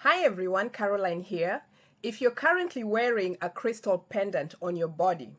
Hi everyone, Caroline here. If you're currently wearing a crystal pendant on your body,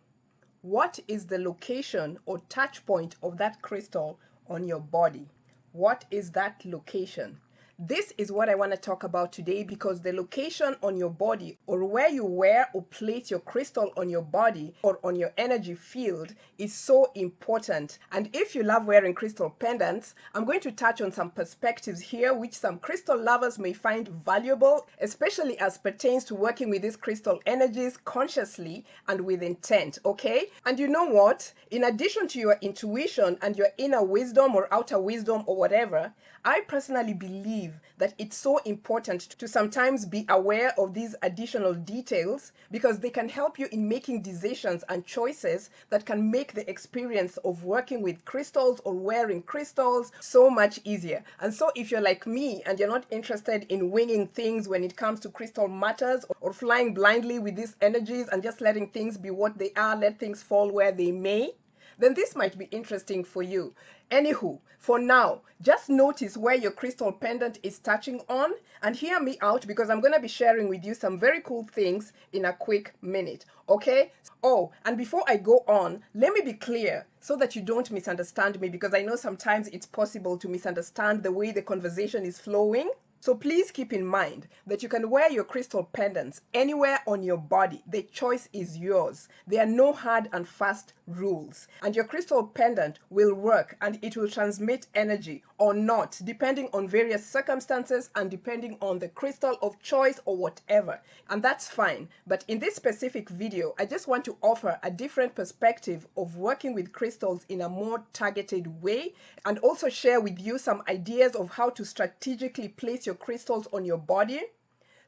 what is the location or touch point of that crystal on your body? What is that location? This is what I want to talk about today because the location on your body or where you wear or place your crystal on your body or on your energy field is so important. And if you love wearing crystal pendants, I'm going to touch on some perspectives here which some crystal lovers may find valuable, especially as pertains to working with these crystal energies consciously and with intent, okay? And you know what? In addition to your intuition and your inner wisdom or outer wisdom or whatever, I personally believe that it's so important to sometimes be aware of these additional details because they can help you in making decisions and choices that can make the experience of working with crystals or wearing crystals so much easier. And so if you're like me and you're not interested in winging things when it comes to crystal matters or flying blindly with these energies and just letting things be what they are, let things fall where they may, then this might be interesting for you. Anywho, for now, just notice where your crystal pendant is touching on and hear me out because I'm going to be sharing with you some very cool things in a quick minute, okay? Oh, and before I go on, let me be clear so that you don't misunderstand me because I know sometimes it's possible to misunderstand the way the conversation is flowing. So please keep in mind that you can wear your crystal pendants anywhere on your body. The choice is yours. There are no hard and fast rules. And your crystal pendant will work and it will transmit energy or not, depending on various circumstances and depending on the crystal of choice or whatever. And that's fine. But in this specific video, I just want to offer a different perspective of working with crystals in a more targeted way and also share with you some ideas of how to strategically place your crystals on your body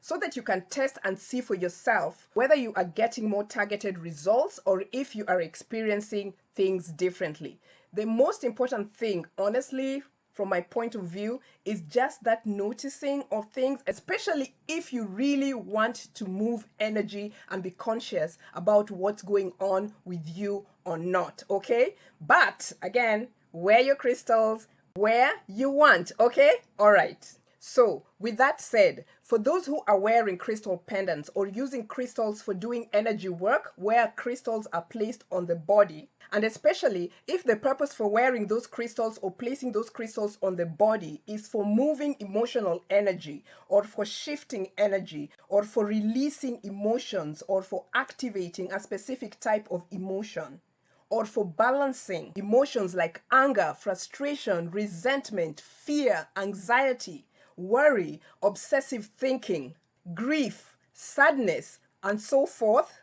so that you can test and see for yourself whether you are getting more targeted results or if you are experiencing things differently. The most important thing, honestly, from my point of view, is just that noticing of things, especially if you really want to move energy and be conscious about what's going on with you or not, okay? But again, wear your crystals where you want, okay? All right. So, with that said, for those who are wearing crystal pendants or using crystals for doing energy work where crystals are placed on the body, and especially if the purpose for wearing those crystals or placing those crystals on the body is for moving emotional energy or for shifting energy or for releasing emotions or for activating a specific type of emotion, or for balancing emotions like anger, frustration, resentment, fear, anxiety, worry, obsessive thinking, grief, sadness, and so forth,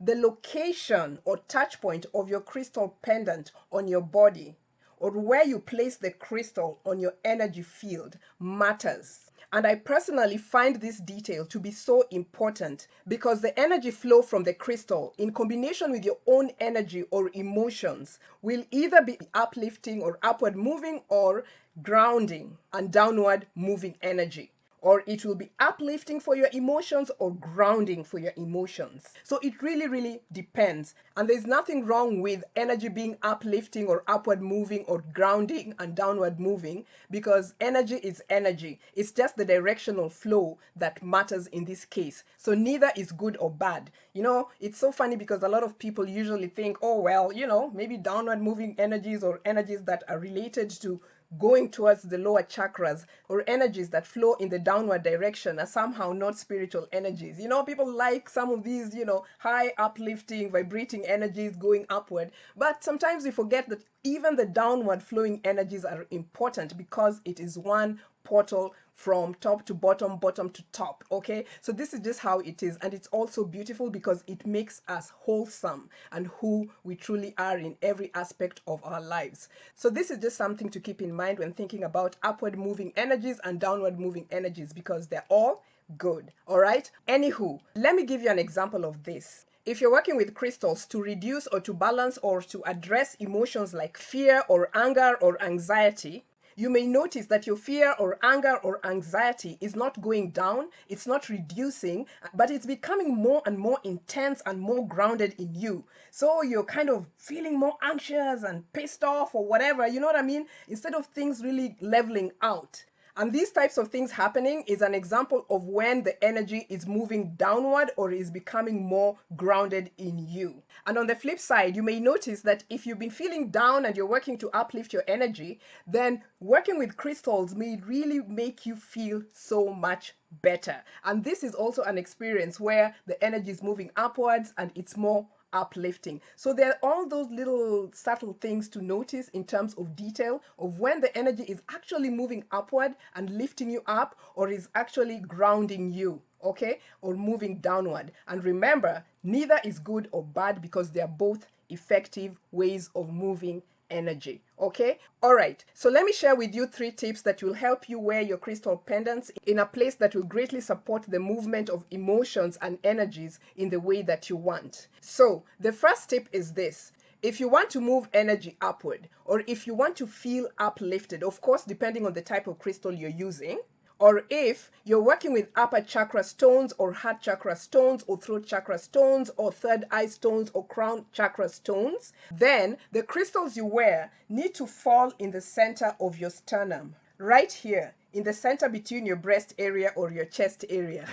the location or touch point of your crystal pendant on your body or where you place the crystal on your energy field matters. And I personally find this detail to be so important because the energy flow from the crystal in combination with your own energy or emotions will either be uplifting or upward moving or grounding and downward moving energy. Or it will be uplifting for your emotions or grounding for your emotions. So it really, really depends. And there's nothing wrong with energy being uplifting or upward moving or grounding and downward moving because energy is energy. It's just the directional flow that matters in this case. So neither is good or bad. You know, it's so funny because a lot of people usually think, oh, well, you know, maybe downward moving energies or energies that are related to going towards the lower chakras or energies that flow in the downward direction are somehow not spiritual energies. You know, people like some of these, you know, high uplifting, vibrating energies going upward. But sometimes we forget that even the downward flowing energies are important because it is one portal from top to bottom, bottom to top, okay? So this is just how it is, and it's also beautiful because it makes us wholesome and who we truly are in every aspect of our lives. So this is just something to keep in mind when thinking about upward moving energies and downward moving energies because they're all good, all right? Anywho, let me give you an example of this. If you're working with crystals to reduce or to balance or to address emotions like fear or anger or anxiety, you may notice that your fear or anger or anxiety is not going down, it's not reducing, but it's becoming more and more intense and more grounded in you. So you're kind of feeling more anxious and pissed off or whatever, you know what I mean? Instead of things really leveling out. And these types of things happening is an example of when the energy is moving downward or is becoming more grounded in you. And on the flip side, you may notice that if you've been feeling down and you're working to uplift your energy, then working with crystals may really make you feel so much better. And this is also an experience where the energy is moving upwards and it's more uplifting. So there are all those little subtle things to notice in terms of detail of when the energy is actually moving upward and lifting you up, or is actually grounding you, okay, or moving downward. And remember, neither is good or bad because they are both effective ways of moving energy. Okay, all right, so let me share with you 3 tips that will help you wear your crystal pendants in a place that will greatly support the movement of emotions and energies in the way that you want. So the first tip is this: if you want to move energy upward, or if you want to feel uplifted, of course depending on the type of crystal you're using, or if you're working with upper chakra stones or heart chakra stones or throat chakra stones or third eye stones or crown chakra stones, then the crystals you wear need to fall in the center of your sternum, right here in the center between your breast area or your chest area.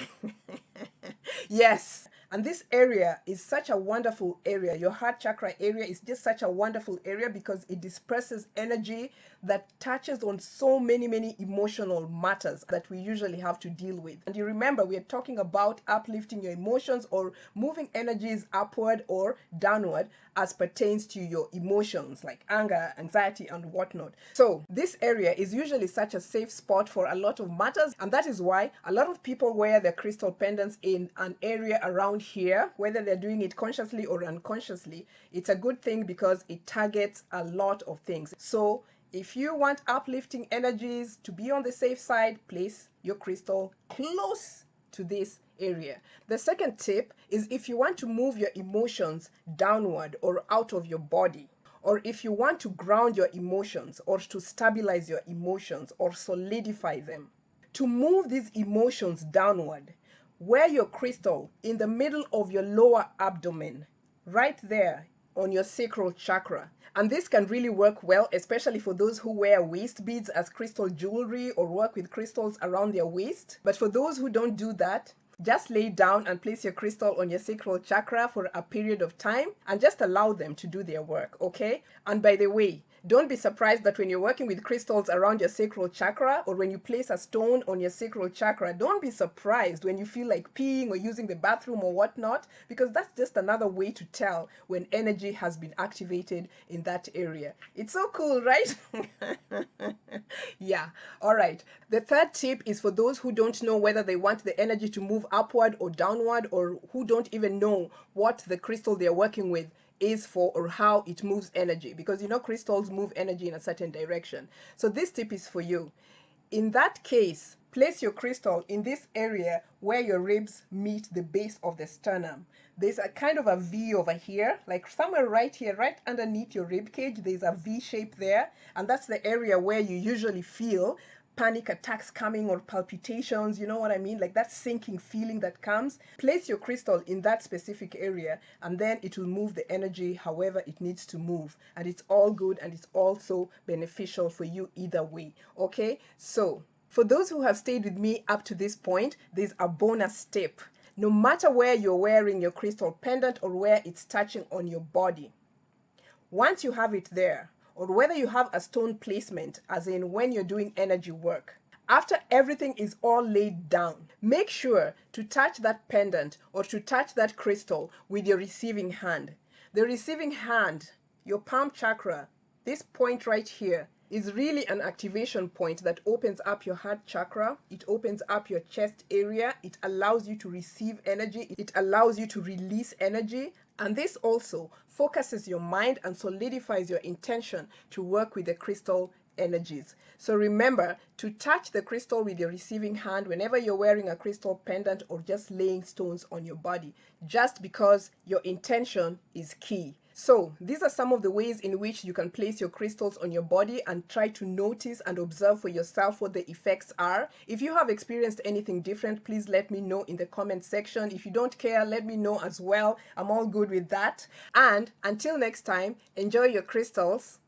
Yes. And this area is such a wonderful area. Your heart chakra area is just such a wonderful area because it disperses energy that touches on so many emotional matters that we usually have to deal with. And you remember, we are talking about uplifting your emotions or moving energies upward or downward as pertains to your emotions like anger, anxiety, and whatnot. So this area is usually such a safe spot for a lot of matters, and that is why a lot of people wear their crystal pendants in an area around here, whether they're doing it consciously or unconsciously. It's a good thing because it targets a lot of things. So if you want uplifting energies to be on the safe side, place your crystal close to this area. The second tip is if you want to move your emotions downward or out of your body, or if you want to ground your emotions or to stabilize your emotions or solidify them. To move these emotions downward, wear your crystal in the middle of your lower abdomen, right there on your sacral chakra. And this can really work well, especially for those who wear waist beads as crystal jewelry or work with crystals around their waist. But for those who don't do that, just lay down and place your crystal on your sacral chakra for a period of time and just allow them to do their work, okay? And by the way, don't be surprised that when you're working with crystals around your sacral chakra, or when you place a stone on your sacral chakra, don't be surprised when you feel like peeing or using the bathroom or whatnot, because that's just another way to tell when energy has been activated in that area. It's so cool, right? Yeah, all right. The third tip is for those who don't know whether they want the energy to move upward or downward, or who don't even know what the crystal they're working with is for or how it moves energy, because you know crystals move energy in a certain direction. So this tip is for you. In that case, place your crystal in this area where your ribs meet the base of the sternum. There's a kind of a V over here, like somewhere right here, right underneath your rib cage, there's a V shape there, and that's the area where you usually feel panic attacks coming or palpitations, you know what I mean? Like that sinking feeling that comes. Place your crystal in that specific area and then it will move the energy however it needs to move. And it's all good and it's also beneficial for you either way. Okay? So, for those who have stayed with me up to this point, there's a bonus tip. No matter where you're wearing your crystal pendant or where it's touching on your body, once you have it there, or whether you have a stone placement, as in when you're doing energy work, after everything is all laid down, make sure to touch that pendant or to touch that crystal with your receiving hand. The receiving hand, your palm chakra, this point right here, is really an activation point that opens up your heart chakra. It opens up your chest area. It allows you to receive energy. It allows you to release energy. And this also focuses your mind and solidifies your intention to work with the crystal energies. So remember to touch the crystal with your receiving hand whenever you're wearing a crystal pendant or just laying stones on your body, just because your intention is key. So these are some of the ways in which you can place your crystals on your body and try to notice and observe for yourself what the effects are. If you have experienced anything different, please let me know in the comment section. If you don't care, let me know as well. I'm all good with that. And until next time, enjoy your crystals.